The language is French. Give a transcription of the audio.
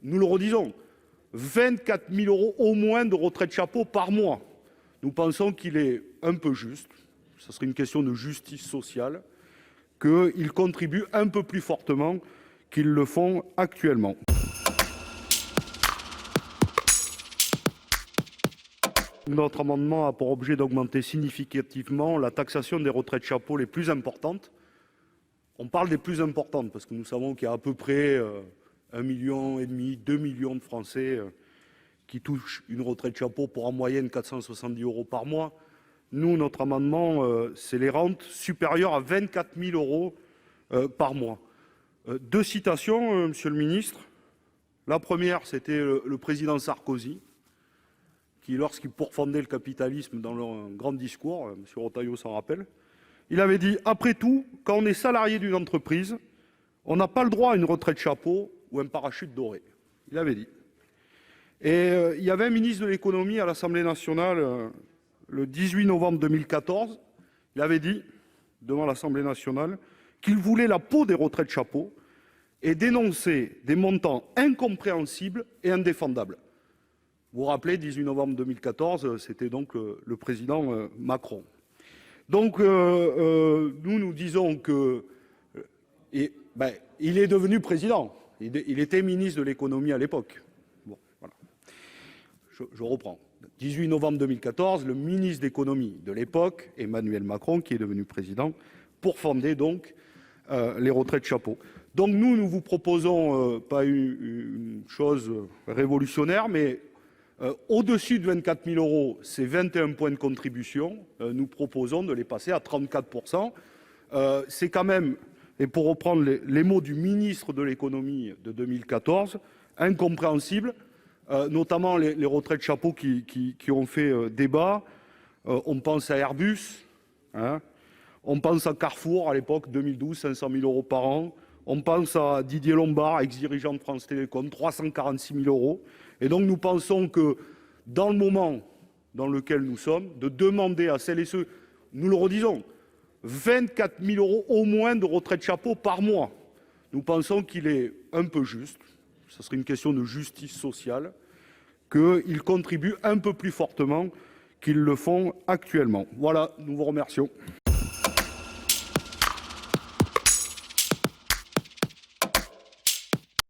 nous le redisons, 24 000 € au moins de retraite chapeau par mois. Nous pensons qu'il est un peu juste, ce serait une question de justice sociale, qu'ils contribuent un peu plus fortement qu'ils le font actuellement. Notre amendement a pour objet d'augmenter significativement la taxation des retraites chapeaux les plus importantes. On parle des plus importantes parce que nous savons qu'il y a à peu près 1,5 million, 2 millions de Français qui touchent une retraite chapeau pour en moyenne 470 € par mois. Nous, notre amendement, c'est les rentes supérieures à 24 000 € par mois. Deux citations, monsieur le ministre. La première, c'était le président Sarkozy, qui, lorsqu'il pourfendait le capitalisme dans un grand discours, M. Retailleau s'en rappelle, il avait dit « Après tout, quand on est salarié d'une entreprise, on n'a pas le droit à une retraite chapeau ou un parachute doré. » Il avait dit. Et il y avait un ministre de l'économie à l'Assemblée nationale le 18 novembre 2014. Il avait dit, devant l'Assemblée nationale, qu'il voulait la peau des retraites chapeaux et dénonçait des montants incompréhensibles et indéfendables. Vous vous rappelez, 18 novembre 2014, c'était donc le président Macron. Donc, nous disons que il est devenu président. Il était ministre de l'économie à l'époque. Bon, voilà. Je reprends. 18 novembre 2014, le ministre d'économie de l'époque, Emmanuel Macron, qui est devenu président, pourfendait donc les retraites chapeaux. Donc nous vous proposons pas une chose révolutionnaire, mais au-dessus de 24 000 €, c'est 21 points de contribution. Nous proposons de les passer à 34 %. C'est quand même, et pour reprendre les mots du ministre de l'économie de 2014, incompréhensible, notamment les retraites chapeaux qui ont fait débat. On pense à Airbus, hein, on pense à Carrefour à l'époque, 2012, 500 000 € par an. On pense à Didier Lombard, ex-dirigeant de France Télécom, 346 000 €. Et donc nous pensons que dans le moment dans lequel nous sommes, de demander à celles et ceux, nous le redisons, 24 000 € au moins de retraite chapeau par mois, nous pensons qu'il est un peu juste, ce serait une question de justice sociale, qu'ils contribuent un peu plus fortement qu'ils le font actuellement. Voilà, nous vous remercions.